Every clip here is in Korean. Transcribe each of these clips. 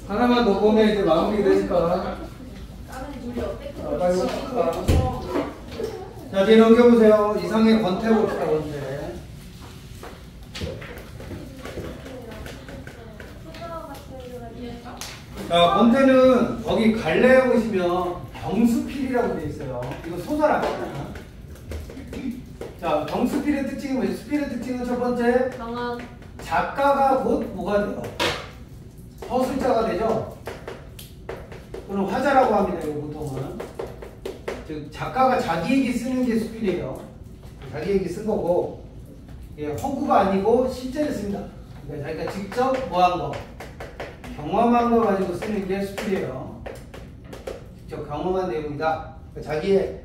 하나만 더 보면 이제 마무리 되니까. 빨리 봅시다. 자, 뒤에 넘겨보세요. 이상의 권태 봅시다, 권태. 자, 권태는 거기 갈래에 보시면 경수필이라고 되어 있어요. 이거 소설 아니잖아. 자, 경수필의 특징이 뭐예요? 수필의 특징은 첫 번째, 경험. 작가가 곧 뭐가 돼요? 서술자가 되죠? 또는 화자라고 합니다. 이거 보통은. 즉, 작가가 자기 얘기 쓰는 게 수필이에요. 자기 얘기 쓴 거고, 예, 허구가 아니고 실제를 씁니다. 그러니까 자기가 직접 뭐 한 거, 경험한 거 가지고 쓰는 게 수필이에요. 직접 경험한 내용이다. 그러니까 자기의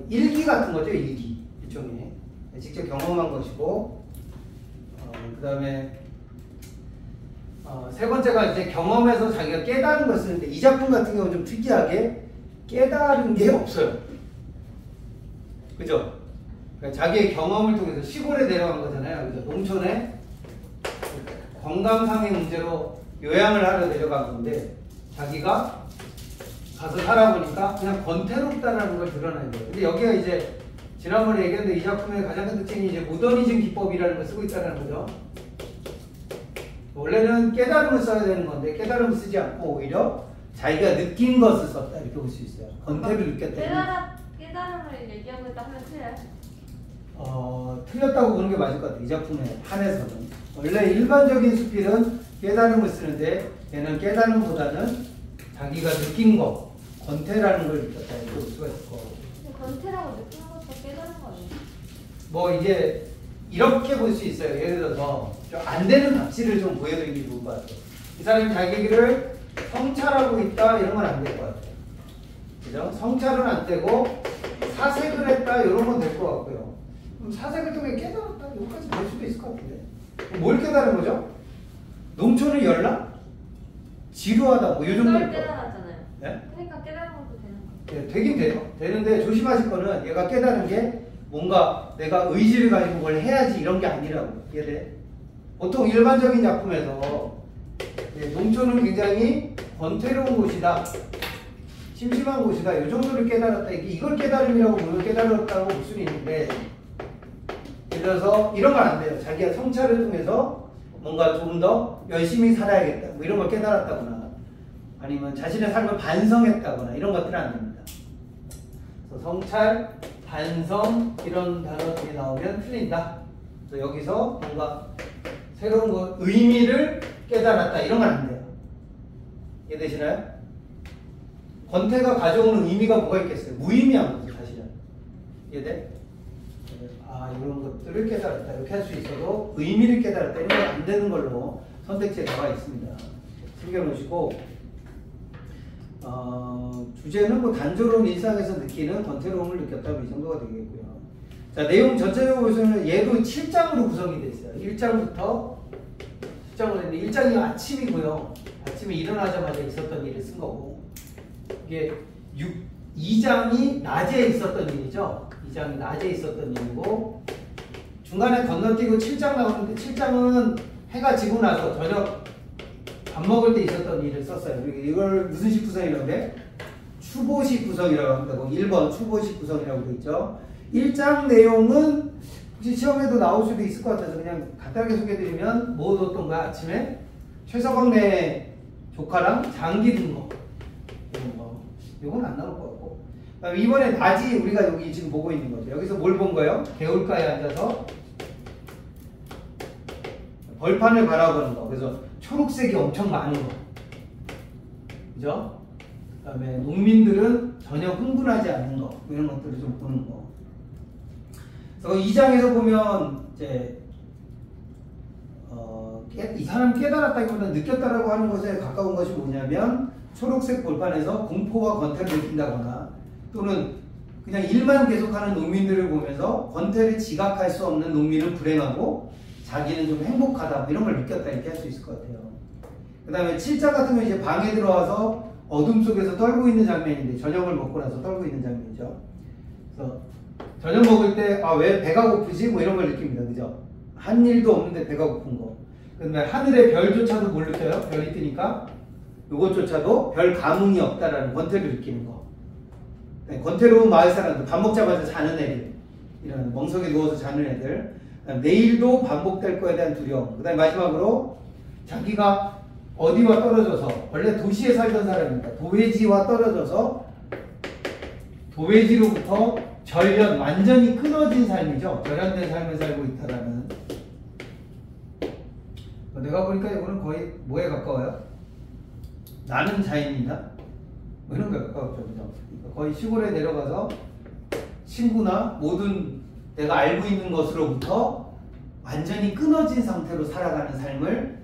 일기 같은 거죠, 일기. 일종의. 직접 경험한 것이고, 그 다음에, 세 번째가 이제 경험에서 자기가 깨달은 걸 쓰는데, 이 작품 같은 경우는 좀 특이하게 깨달은 게 없어요. 그죠? 그러니까 자기의 경험을 통해서 시골에 내려간 거잖아요. 그죠? 농촌에 건강상의 문제로 요양을 하러 내려간 건데, 자기가 가서 살아보니까 그냥 권태롭다라는 걸 드러낸 거예요. 근데 여기가 이제 지난번에 얘기했는데 이 작품의 가장 큰 특징이 이제 모더니즘 기법이라는 걸 쓰고 있다는 거죠. 원래는 깨달음을 써야 되는 건데 깨달음을 쓰지 않고 오히려 자기가 느낀 것을 썼다 이렇게 볼 수 있어요. 권태를 느꼈다. 깨달음을 얘기하고 있다 하면 틀려요? 틀렸다고 보는 게 맞을 것 같아요. 이 작품에 한해서는. 원래 일반적인 수필은 깨달음을 쓰는데 얘는 깨달음보다는 자기가 느낀 거, 권태라는 걸 느꼈다 이렇게 볼 수가 있을 거고. 근데 권태라고 느낀 것도 깨달은 거 아니에요? 뭐 이게 이렇게 볼 수 있어요. 예를 들어서 좀 안 되는 갑질을 좀 보여드리기 좋을 것 같아요. 이 사람이 자기 얘기를 성찰하고 있다 이런 건 안 될 것 같아요. 그죠? 성찰은 안 되고 사색을 했다 이런 건 될 것 같고요. 그럼 사색을 통해 깨달았다 여기까지 될 수도 있을 것 같은데. 뭘 깨달은 거죠? 농촌을 열나? 지루하다 뭐 이 정도. 그걸 깨달았잖아요. 네? 그러니까 깨달은 것도 되는 거예요. 네, 되긴 돼요. 되는데 조심하실 거는 얘가 깨달은 게 뭔가 내가 의지를 가지고 뭘 해야지 이런 게 아니라고. 이해돼? 보통 일반적인 작품에서 농촌은 굉장히 권태로운 곳이다. 심심한 곳이다. 이 정도를 깨달았다. 이걸 깨달음이라고 보면 깨달았다고 볼 수는 있는데 예를 들어서 이런 건 안 돼요. 자기가 성찰을 통해서 뭔가 좀 더 열심히 살아야겠다. 뭐 이런 걸 깨달았다거나 아니면 자신의 삶을 반성했다거나 이런 것들은 안 됩니다. 그래서 성찰, 반성 이런 단어들이 나오면 틀린다. 그래서 여기서 뭔가 새로운 것, 의미를 깨달았다 이런 건 안 돼요. 이해되시나요? 권태가 가져오는 의미가 뭐가 있겠어요? 무의미한 거죠 사실은. 이해돼? 이런 것들을 깨달았다 이렇게 할 수 있어도 의미를 깨달았다 이런 건 안 되는 걸로 선택지에 나와 있습니다. 챙겨놓으시고 주제는 뭐 단조로운 일상에서 느끼는 권태로움을 느꼈다 이 정도가 되겠고요. 자, 내용 전체적으로 보시면 얘도 7장으로 구성이 되어 있어요. 1장부터 10장으로 했는데 1장이 아침이고요. 아침에 일어나자마자 있었던 일을 쓴 거고 이게 2장이 낮에 있었던 일이죠. 2장이 낮에 있었던 일이고 중간에 건너뛰고 7장 나오는데 7장은 해가 지고 나서 저녁 밥 먹을 때 있었던 일을 썼어요. 이걸 무슨 식 구성이라고 해? 추보식 구성이라고 합니다. 1번 추보식 구성이라고 되어 있죠. 1장 내용은 혹시 시험에도 나올 수도 있을 것 같아서 그냥 간단하게 소개해드리면 뭐 얻었던 거야? 아침에 최석원네 조카랑 장기 든 거. 이런 거. 이건 안 나올 것 같고. 이번에 낮이 우리가 여기 지금 보고 있는 거죠. 여기서 뭘 본 거예요? 개울가에 앉아서 벌판을 바라보는 거. 그래서 초록색이 엄청 많은 거. 그죠? 그 다음에 농민들은 전혀 흥분하지 않는 거. 이런 것들을 좀 보는 거. 그래서 2장에서 보면 이제 이 사람이 깨달았다기보다는 느꼈다라고 하는 것에 가까운 것이 뭐냐면 초록색 벌판에서 공포와 권태를 느낀다거나 또는 그냥 일만 계속하는 농민들을 보면서 권태를 지각할 수 없는 농민은 불행하고 자기는 좀 행복하다 이런 걸 느꼈다 이렇게 할 수 있을 것 같아요. 그 다음에 7장 같은 경우 이제 방에 들어와서 어둠 속에서 떨고 있는 장면인데 저녁을 먹고 나서 떨고 있는 장면이죠. 그래서 저녁 먹을 때 왜 배가 고프지? 뭐 이런 걸 느낍니다. 그죠? 한 일도 없는데 배가 고픈 거. 그다음에 하늘의 별조차도 뭘 느껴요? 별이 뜨니까 요것조차도 별 감흥이 없다라는 권태를 느끼는 거. 네, 권태로운 마을 사람들, 밥 먹자마자 자는 애들, 이런 멍석에 누워서 자는 애들, 내일도 반복될 거에 대한 두려움. 그다음에 마지막으로 자기가 어디와 떨어져서, 원래 도시에 살던 사람입니다. 도회지와 떨어져서 도회지로부터 절연, 완전히 끊어진 삶이죠. 절연된 삶을 살고 있다라는. 내가 보니까 이거는 거의 뭐에 가까워요? 나는 자연이다? 뭐 이런 거에 가까웠죠. 그죠? 거의 시골에 내려가서 친구나 모든 내가 알고 있는 것으로부터 완전히 끊어진 상태로 살아가는 삶을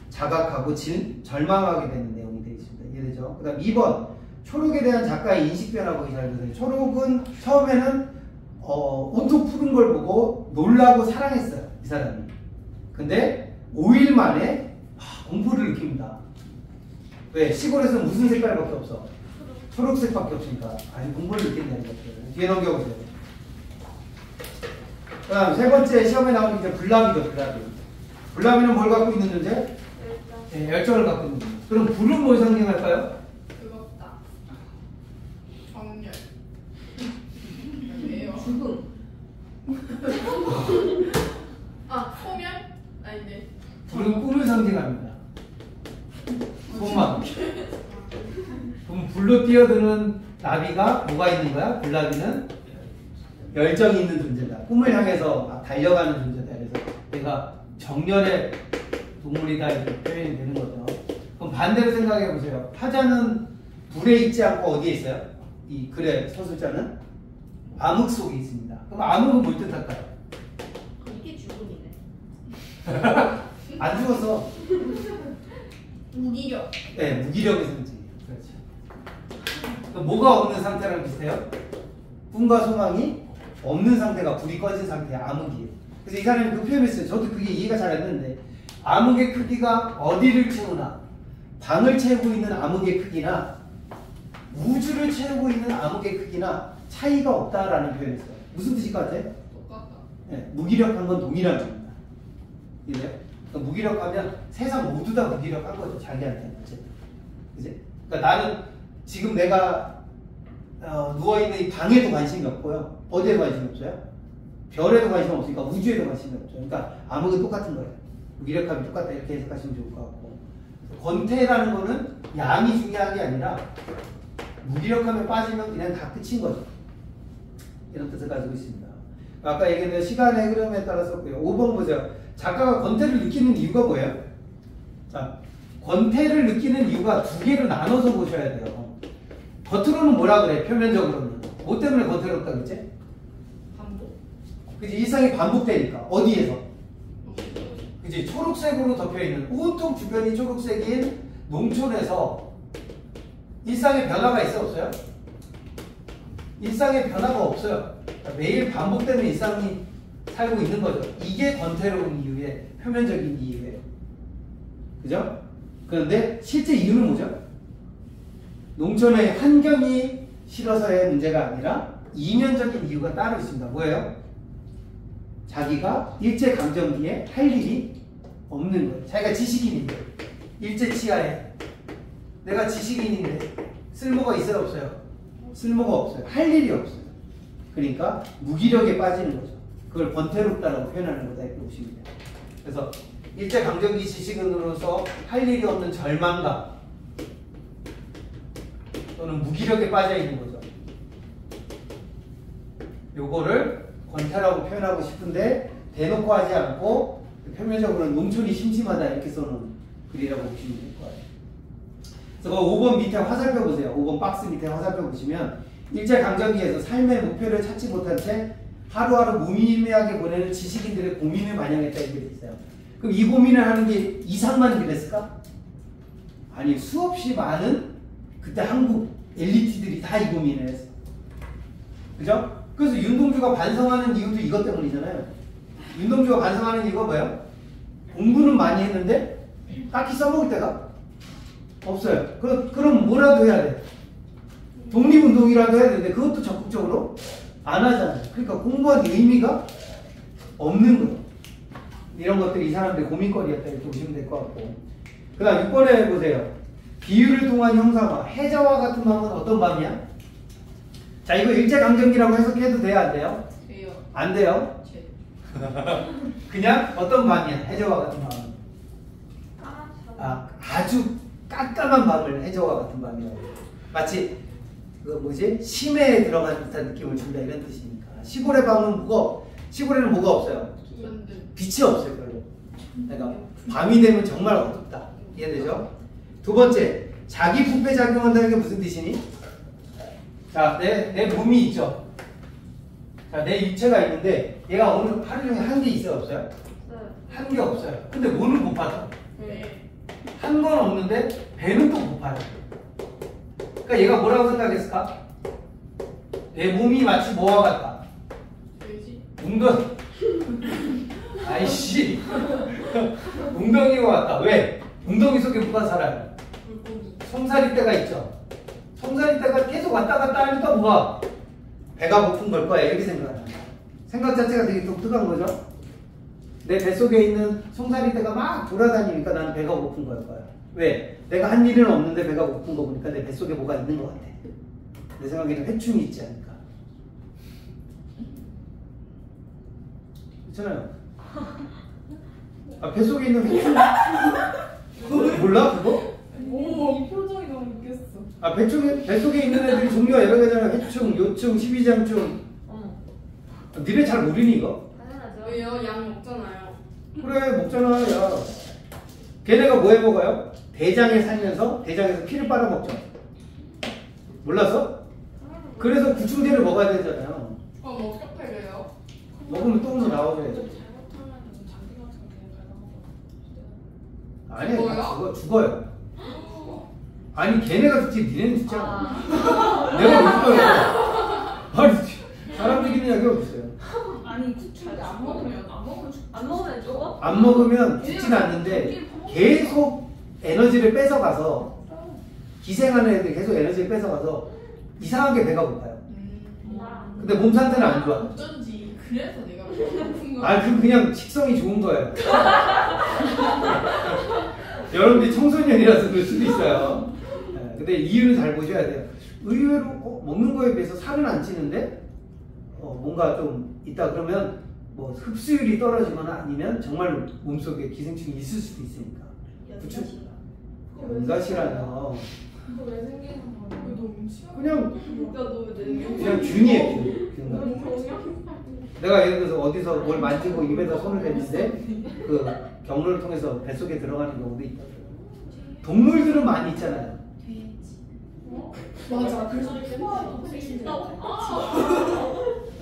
자각하고 절망하게 되는 내용이 되어 있습니다. 이해되죠? 그 다음 2번 초록에 대한 작가의 인식 변화 보기 잘 보세요. 초록은 처음에는 온통 푸른 걸 보고 놀라고 사랑했어요. 이 사람이. 근데 5일 만에 공포를 느낍니다. 왜? 시골에서는 무슨 색깔밖에 없어? 초록색밖에 없으니까. 아니, 공포를 느낀다는 것들. 뒤에 넘겨보세요. 그 다음 세 번째 시험에 나오는 게 불나비죠. 불나비. 불나비는 뭘 갖고 있는 존재? 네, 열정을 갖고 있는 존재. 그럼 불은 뭘 상징할까요? 뜨겁다. 정열. 왜요? 죽음. 아, 소멸? 아닌데. 불은 꿈을 상징합니다. 소망. 그럼 불로 뛰어드는 나비가 뭐가 있는 거야? 불나비는 열정이 있는 존재다. 꿈을 향해서 막 달려가는 존재다. 그래서 내가 정열의 동물이다 이렇게 표현이 되는 거죠. 그럼 반대로 생각해 보세요. 타자는 불에 있지 않고 어디에 있어요? 이 글의 서술자는 암흑 속에 있습니다. 그럼 암흑은 뭘 뜻할까요? 이게 죽음이네. 안 죽었어. 무기력. 네, 무기력의 상징이에요. 그렇죠. 그럼 뭐가 없는 상태랑 비슷해요? 꿈과 소망이 없는 상태가 불이 꺼진 상태야. 암흑이에요. 그래서 이 사람이 그 표현했어요. 저도 그게 이해가 잘 안 되는데 암흑의 크기가 어디를 채우나 방을 채우고 있는 암흑의 크기나 우주를 채우고 있는 암흑의 크기나 차이가 없다라는 표현을 했어요. 무슨 뜻일 것 같아? 똑같다. 네, 무기력한 건 동일한 겁니다. 이래요? 그러니까 무기력하면 세상 모두 다 무기력한 거죠. 자기한테는. 그치? 그러니까 나는 지금 내가 누워있는 이 방에도 관심이 없고요. 어디에도 관심이 없어요? 별에도 관심이 없으니까 우주에도 관심이 없죠. 그러니까 암흑은 똑같은 거예요. 무기력함이 똑같다 이렇게 해석하시면 좋을 것 같고, 권태라는 거는 양이 중요한 게 아니라 무기력함에 빠지면 그냥 다 끝인 거죠. 이런 뜻을 가지고 있습니다. 아까 얘기했던 시간의 흐름에 따라서고요. 5번 보세요. 작가가 권태를 느끼는 이유가 뭐예요? 자, 권태를 느끼는 이유가 두 개로 나눠서 보셔야 돼요. 겉으로는 뭐라 그래? 표면적으로는 뭐 때문에 권태롭다 그랬지? 반복. 그치? 일상이 반복되니까. 어디에서? 그치? 초록색으로 덮여있는, 온통 주변이 초록색인 농촌에서 일상의 변화가 있어 없어요? 일상의 변화가 없어요. 그러니까 매일 반복되는 일상이 살고 있는 거죠. 이게 권태로운 이유의 표면적인 이유예요. 그죠? 그런데 실제 이유는 뭐죠? 농촌의 환경이 싫어서의 문제가 아니라 이면적인 이유가 따로 있습니다. 뭐예요? 자기가 일제강점기에 할 일이 없는 거예요. 자기가 지식인인데, 일제치하에 내가 지식인인데 쓸모가 있어요 없어요? 쓸모가 없어요. 할 일이 없어요. 그러니까 무기력에 빠지는 거죠. 그걸 권태롭다라고 표현하는 거다 이렇게 보시면 돼요. 그래서 일제강점기 지식인으로서 할 일이 없는 절망감 또는 무기력에 빠져 있는 거죠. 요거를 권태라고 표현하고 싶은데 대놓고 하지 않고 표면적으로는 농촌이 심심하다 이렇게 써놓은 글이라고 보시면 될 거예요. 그래서 5번 밑에 화살표 보세요. 5번 박스 밑에 화살표 보시면 일제강점기에서 삶의 목표를 찾지 못한 채 하루하루 무의미하게 보내는 지식인들의 고민을 반영했다 이렇게 돼 있어요. 그럼 이 고민을 하는 게 이상만 그랬을까? 아니, 수없이 많은 그때 한국 엘리트들이 다 이 고민을 했어. 그죠? 그래서 윤동주가 반성하는 이유도 이것 때문이잖아요. 윤동주가 반성하는 이유가 뭐예요? 공부는 많이 했는데 딱히 써먹을 데가 없어요. 그럼 뭐라도 해야 돼. 독립운동이라도 해야 되는데 그것도 적극적으로 안 하잖아요. 그러니까 공부한 의미가 없는 거예요. 이런 것들이 이 사람들의 고민거리였다 이렇게 보시면 될 것 같고. 그 다음 6번에 보세요. 비유를 통한 형상화. 해저와 같은 밤은 어떤 밤이야? 자, 이거 일제강점기라고 해석해도 돼요? 안 돼요? 돼요. 안 돼요? 제. 그냥 어떤 밤이야? 해저와 같은 밤은. 아주 깜깜한 밤을 해저와 같은 밤이라고. 마치 그 뭐지? 심해에 들어간 듯한 느낌을 준다 이런 뜻이니까. 시골의 밤은 시골에는 뭐가 없어요? 연등. 빛이 없어요 별로. 그러니까 밤이 되면 정말 어둡다. 이해되죠? 두 번째, 자기 부패 작용한다는 게 무슨 뜻이니? 자, 내 몸이 있죠. 자, 내 육체가 있는데 얘가 오늘 하루 종일 한 게 있어요 없어요? 한 게 없어요. 근데 뭐는 고파져? 네. 한 건 없는데 배는 또 고파요. 그러니까 얘가 뭐라고 생각했을까? 내 몸이 마치 뭐와 같다? 돼지. 웅덩이. 아이씨. 웅덩이와 같다. 왜? 웅덩이 속에 뭐가 살아요? 물고기. 송사리떼가 있죠. 송사리떼가 계속 왔다 갔다 하니까 뭐가? 배가 고픈 걸 거야. 이렇게 생각한다. 생각 자체가 되게 독특한 거죠. 내 뱃속에 있는 송사리떼가 막 돌아다니니까 나는 배가 고픈 걸 거야. 왜? 내가 한 일은 없는데 배가 고픈 거 보니까 내 뱃속에 뭐가 있는 것 같아. 내 생각에는 회충이 있지 않을까. 그렇잖아요. 뱃속에 있는 회충. 그거 몰라? 그거? 오, 이 표정이 너무 웃겼어. 뱃속에 있는 애들이 종류가 여러 가지잖아. 회충, 요충, 십이장충. 니네 잘 모르니 이거? 당연하죠. 왜요? 양 먹잖아요. 그래 먹잖아. 야, 걔네가 뭐 해먹어요? 대장에 살면서 대장에서 피를 빨아먹죠. 몰랐어? 그래서 구충제를 먹어야 되잖아요. 그럼 어떻게 팔려요? 먹으면 똥으로 나와줘야지. 잘못하면 장기 같은 거 그냥 아니야, 죽어요? 죽어요. 아니 걔네가 듣지 니네는 듣지 않아. 내가 왜 죽어요? 아니 사람 죽이는 약이 어딨어요? 아니 구충제 안 먹으면 안 먹으면 죽어? 안 먹으면 죽진 않는데 계속 에너지를 뺏어가서 기생하는 애들이 계속 에너지를 뺏어가서 이상하게 배가 고파요. 근데 몸 상태는 안 좋아. 어쩐지 그래서 내가 배고픈 거. 아, 그냥 식성이 좋은 거예요. 여러분들이 청소년이라서 그럴 수도 있어요. 네, 근데 이유는 잘 보셔야 돼요. 의외로 먹는 거에 비해서 살은 안 찌는데 뭔가 좀 있다 그러면 뭐 흡수율이 떨어지거나 아니면 정말 몸속에 기생충이 있을 수도 있으니까. 그쵸? 연가시라뇨. 이거 왜 생기는 거야? 왜 너무 심한 그냥 너왜 균이에요, 균. 내가 예를 들어서 어디서 뭘 만지고 입에다 손을 댔는데 그 경로를 통해서 뱃속에 들어가는 경우도 있다. 동물들은 많이 있잖아요. 맞아. 그래서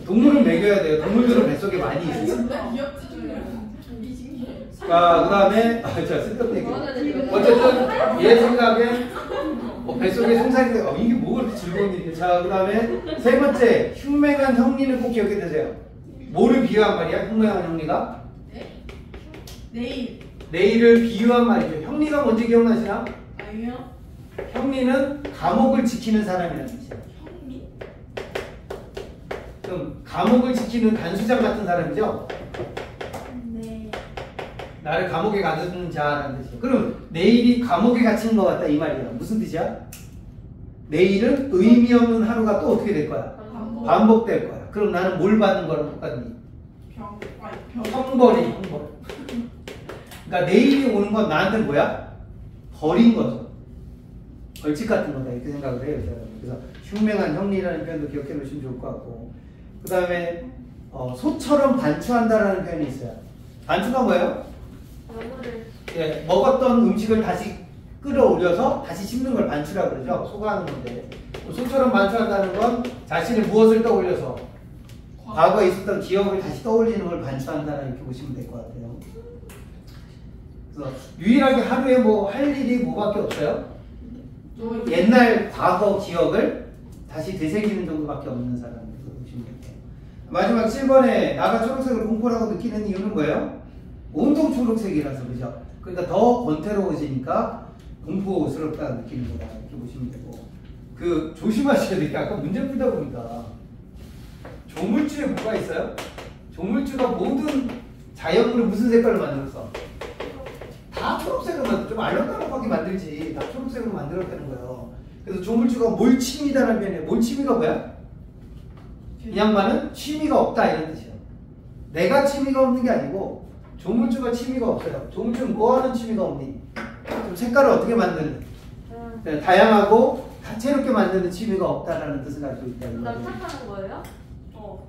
동물은 먹여야 돼요. 동물들은 뱃속에 많이 있어요. 진짜 귀엽지 좀. 이신기해. 자, 그 다음에 자, 쓸데없는 얘기. 어쨌든 얘 생각에 뱃속에 송사리 이게 뭐가 그렇게 즐거운 일이야. 자, 그 다음에 세 번째 흉맹한 형리는 꼭 기억해 두세요. 뭐를 비유한 말이야? 흉맹한 형리가? 내일. 내일을 비유한 말이죠. 형리가 뭔지 기억나시나? 아니요. 형리는 감옥을 지키는 사람이라는 뜻이에요. 형리? 그럼 감옥을 지키는 간수장 같은 사람이죠? 네. 나를 감옥에 가두는 자라는 뜻이에요. 그럼 내일이 감옥에 갇힌 것 같다 이 말이야. 무슨 뜻이야? 내일은 의미 없는 하루가 또 어떻게 될 거야? 반복될 거야. 그럼 나는 뭘 받는 거랑 똑같니? 형벌이 형벌. 그러니까 내일이 오는 건 나한테 뭐야? 벌인 거죠. 벌칙 같은 거다 이렇게 생각을 해요. 그래서 흉맹한 형리라는 표현도 기억해 놓으시면 좋을 것 같고, 그 다음에 소처럼 반추한다라는 표현이 있어요. 반추가 뭐예요? 예, 먹었던 음식을 다시 끌어올려서 다시 씹는 걸 반추라고 그러죠. 소가 하는 건데, 소처럼 반추한다는 건 자신의 무엇을 떠올려서 과거에 있었던 기억을 다시 떠올리는 걸 반추한다는 이렇게 보시면 될 것 같아요. 그래서 유일하게 하루에 뭐 할 일이 뭐밖에 없어요? 옛날 과거 기억을 다시 되새기는 정도밖에 없는 사람. 보시면 될게요. 마지막 7번에 나가 초록색을 공포라고 느끼는 이유는 뭐예요? 온통 초록색이라서 그죠? 그러니까 더 권태로워지니까 공포스럽다 느끼는 거다 이렇게 보시면 되고, 그 조심하셔야 될 게 아까 문제 풀다 보니까 조물주에 뭐가 있어요? 조물주가 모든 자연물을 무슨 색깔로 만들었어? 다 초록색으로 만들어. 좀 알록달록하게 만들지. 다 초록색으로 만들었다는 거예요. 그래서 조물주가 몰침이다라는 표현이에요. 몰침이가 뭐야? 이 양반은 취미가 없다 이런 뜻이에요. 내가 취미가 없는 게 아니고 조물주가 취미가 없어요. 조물주는 뭐하는 취미가 없니? 좀 색깔을 어떻게 만드는? 다양하고 다채롭게 만드는 취미가 없다라는 뜻을 가지고 있다는 거예요. 남탓하는 거예요? 어.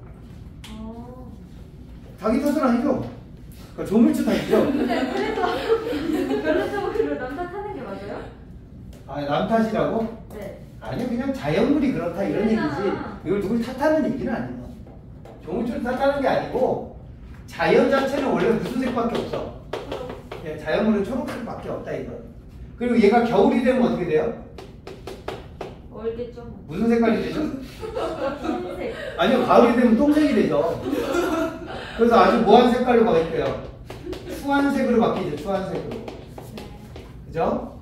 자기 탓은 아니죠. 그러니까 조물주 탓이죠. 근데 그래서 별로적으로 남탓하는 게 맞아요? 아, 남 탓이라고? 네. 아니요, 그냥 자연물이 그렇다 이런 그러니까. 얘기지. 이걸 누굴 탓하는 얘기는 아니에요. 조물주를 탓하는 게 아니고 자연 자체는 원래 무슨 색밖에 없어. 예, 자연물은 초록색밖에 없다 이거. 그리고 얘가 겨울이 되면 어떻게 돼요? 얼겠죠. 무슨 색깔이 되죠? 흰색. 아니요, 가을이 되면 똥색이 되죠. 그래서 아주 모한 색깔로 바뀔게요. 추한색으로 바뀌죠, 추한색으로. 그죠?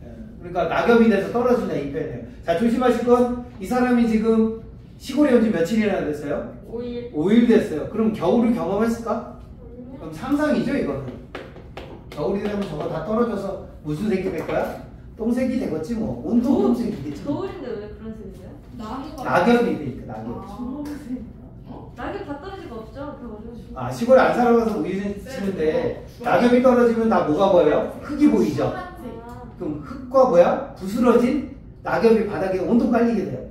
예, 그러니까 낙엽이 돼서 떨어진다 이 표현이에요. 자, 조심하실 건 이 사람이 지금 시골에 온 지 며칠이나 됐어요? 5일. 5일 됐어요. 그럼 겨울을 경험했을까? 그럼 상상이죠, 이거는. 겨울이 되면 저거 다 떨어져서 무슨 색이 될 거야? 똥색이 되겠지 뭐. 온통 똥색이겠지. 겨울인데 왜 그런 색이세요? 나무가. 낙엽이 되니까, 낙엽. 낙엽 다 떨어지고 없죠? 겨울은. 아, 시골에 안 살아가서 우유치는데 낙엽이 떨어지면 다 뭐가 보여요? 흙이 보이죠? 아, 그럼 흙과 뭐야? 부스러진 낙엽이 바닥에 온통 깔리게 돼요.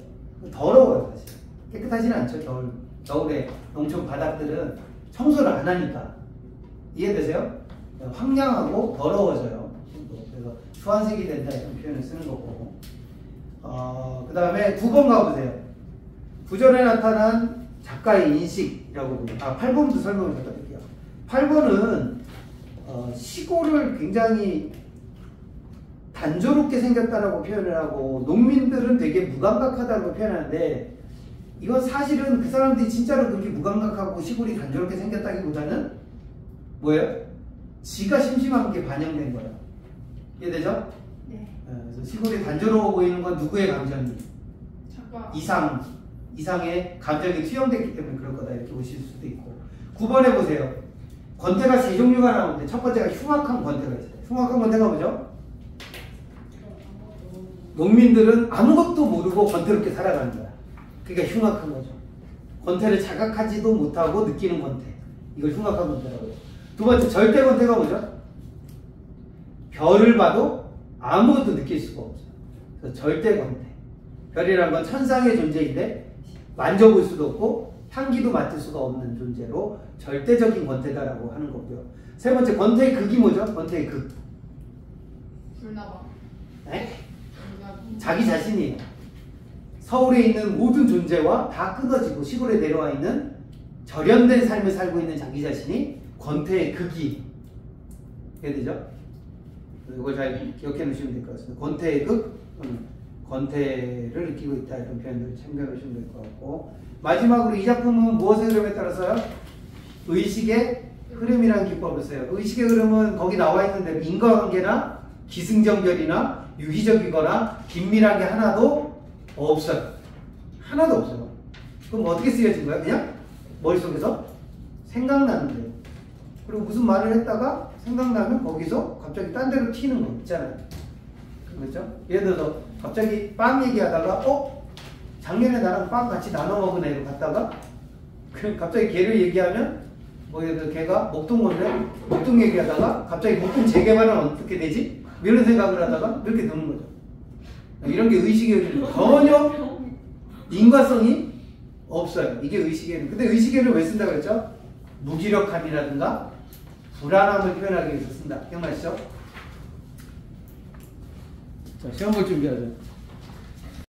더러워요, 사실. 깨끗하지는 않죠, 겨울에 농촌 바닥들은 청소를 안 하니까. 이해되세요? 황량하고 더러워져요. 그래서 주황색이 된다 이런 표현을 쓰는 거고. 그 다음에 9번 가보세요. 구절에 나타난 작가의 인식이라고 봅니다. 8번부터 설명을 부탁드릴게요. 8번은 시골을 굉장히 단조롭게 생겼다라고 표현을 하고 농민들은 되게 무감각하다고 표현하는데 이건 사실은 그 사람들이 진짜로 그렇게 무감각하고 시골이 단조롭게 생겼다기보다는 뭐예요? 지가 심심한 게 반영된 거예요. 이해되죠? 네. 그래서 시골이 단조로워 보이는 건 누구의 감정이? 작가. 이상의 감정이 투영됐기 때문에 그럴 거다 이렇게 보실 수도 있고. 9번에 보세요. 권태가 세 종류가 나오는데 첫 번째가 흉악한 권태가 있어요. 흉악한 권태가 뭐죠? 농민들은 아무것도 모르고 권태롭게 살아가는 거야. 그러니까 흉악한 거죠. 권태를 자각하지도 못하고 느끼는 권태. 이걸 흉악한 권태라고 해요. 두 번째 절대 권태가 뭐죠? 별을 봐도 아무것도 느낄 수가 없어요. 그래서 절대 권태. 별이란 건 천상의 존재인데 만져볼 수도 없고 향기도 맡을 수가 없는 존재로 절대적인 권태다라고 하는 거고요. 세 번째 권태의 극이 뭐죠? 권태의 극. 불나방. 네? 자기 자신이 서울에 있는 모든 존재와 다 끊어지고 시골에 내려와 있는 절연된 삶을 살고 있는 자기 자신이 권태의 극이 되죠? 이걸 잘 기억해 놓으시면 될 것 같습니다. 권태의 극, 권태를 느끼고 있다 이런 표현을 참고해 놓으시면 될 것 같고, 마지막으로 이 작품은 무엇의 흐름에 따라서요? 의식의 흐름이라는 기법을 써요. 의식의 흐름은 거기 나와 있는 대로 인과관계나 기승전결이나 유기적이거나 긴밀한 게 하나도 없어요. 하나도 없어요. 그럼 어떻게 쓰여진 거야? 그냥 머릿속에서 생각나는 거예요. 그리고 무슨 말을 했다가 생각나면 거기서 갑자기 딴 데로 튀는 거 있잖아요. 그렇죠? 예를 들어서 갑자기 빵 얘기하다가 작년에 나랑 빵 같이 나눠 먹은 애로 갔다가 갑자기 걔를 얘기하면 뭐 예를 들어 걔가 목동건데 목동 얘기하다가 갑자기 목동 재개발은 어떻게 되지? 이런 생각을 하다가 이렇게 되는 거죠. 이런 게 의식의 흐름. 전혀 인과성이 없어요. 이게 의식의 흐름. 근데 의식의 흐름을 왜 쓴다고 그랬죠? 무기력함이라든가 불안함을 표현하기 위해서 쓴다. 기억나시죠? 자, 시험 볼 준비하죠.